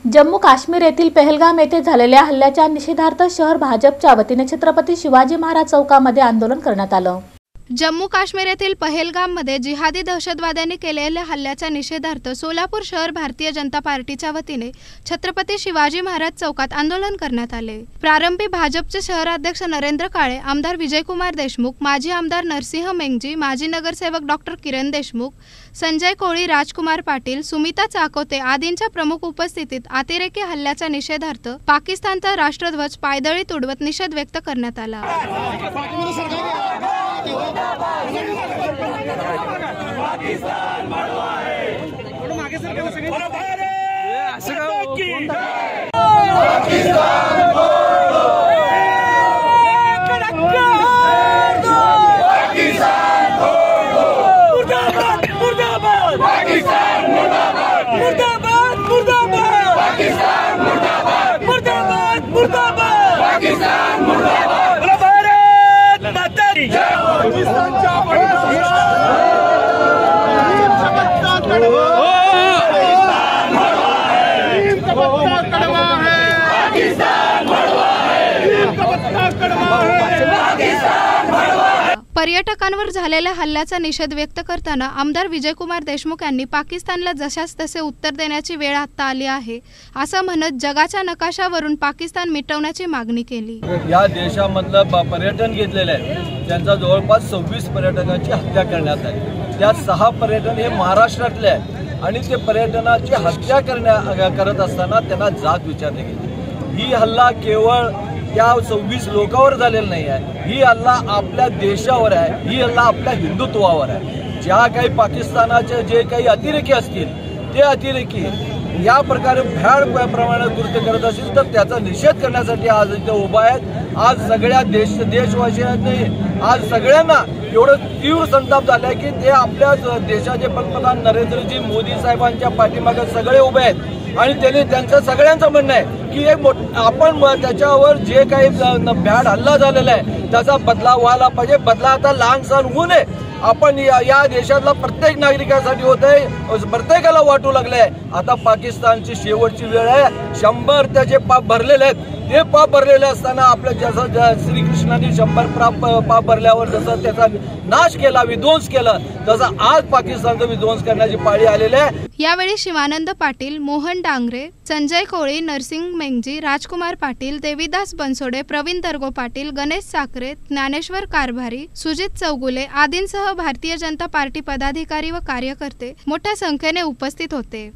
जम्मू काश्मीर येथील पहलगाम येथे झालेल्या हल्ल्याच्या निषेधार्थ शहर भाजपच्या वतीने छत्रपती शिवाजी महाराज चौकामध्ये आंदोलन करण्यात आलं। जम्मू काश्मीर येथील पहलगाममध्ये जिहादी दहशतवाद्यांनी केलेल्या हल्ल्याच्या निषेधार्थ सोलापूर शहर भारतीय जनता पार्टीच्या वतीने छत्रपती शिवाजी महाराज चौकात आंदोलन करण्यात आले। प्रारंभी भाजपचे शहराध्यक्ष नरेंद्र काळे, आमदार विजयकुमार देशमुख, माजी आमदार नरसिंह मेंगजी, माजी नगरसेवक डॉक्टर किरण देशमुख, संजय कोळी, राजकुमार पाटील, सुमिता चाकोते आदींच्या प्रमुख उपस्थितीत अतिरेकी हल्ल्याच्या निषेधार्थ पाकिस्तानचा राष्ट्रध्वज पायदळी उडवत निषेध व्यक्त करण्यात आला। पर्यटकांवर झालेल्या हल्ल्याचा निषेध व्यक्त करताना आमदार विजयकुमार देशमुख यांनी पाकिस्तानला जशास तसे उत्तर देण्याची वेळ आता आली आहे असं म्हणत जगाच्या नकाशावरून पाकिस्तान मिटवण्याची मागणी केली। या देशामधलं पर्यटन घेतलेलं आहे त्यांचा जवळपास 26 पर्यटकांची हत्या करण्यात आली। त्यात 6 पर्यटन हे महाराष्ट्रातले आहेत आणि ते पर्यटनाची हत्या करत असताना त्यांना जात विचारली गेली। ही हल्ला केवळ त्या 26 लोकांवर झालेला नाही आहे, ही हल्ला आपल्या देशावर आहे, ही हल्ला आपल्या हिंदुत्वावर आहे। ज्या काही पाकिस्तानाचे जे काही अतिरेकी असतील ते अतिरेकी या प्रकारे भ्याड प्रमाणात कृत्य करत असतील तर त्याचा निषेध करण्यासाठी आज इथे उभा आहेत। आज सगळ्या देशवासियांनी आज सगळ्यांना एवढं तीव्र संताप झालाय की ते आपल्या देशाचे पंतप्रधान नरेंद्रजी मोदी साहेबांच्या पाठीमागे सगळे उभे आहेत आणि त्यांचं सगळ्यांचं म्हणणं आहे की आपण त्याच्यावर जे काही भ्याड हल्ला झालेला आहे त्याचा बदला व्हायला पाहिजे। बदला आता लहान सहान होऊ नये। आपण या देशातला प्रत्येक नागरिकासाठी होत आहे, प्रत्येकाला वाटू लागलंय। आता पाकिस्तानची शेवटची वेळ आहे। 100 त्याचे पाप भरलेले आहेत। ते पाप भरलेले असताना आपल्या जसं श्रीकृष्णाने 100 पाप भरल्यावर जसं त्याचा नाश केला, विध्वंस केला, तसं आज पाकिस्तानचा विध्वंस करण्याची पाळी आलेली आहे। यावेळी शिवानंद पाटील, मोहन डांगरे, संजय कोळी, नरसिंह मेंगजी, राजकुमार पाटील, देवीदास बनसोडे, प्रवीण दर्गो पाटील, गणेश साखरे, ज्ञानेश्वर कारभारी, सुजित चौगुले आदींसह भारतीय जनता पार्टी पदाधिकारी व कार्यकर्ते मोठ्या संख्येने उपस्थित होते।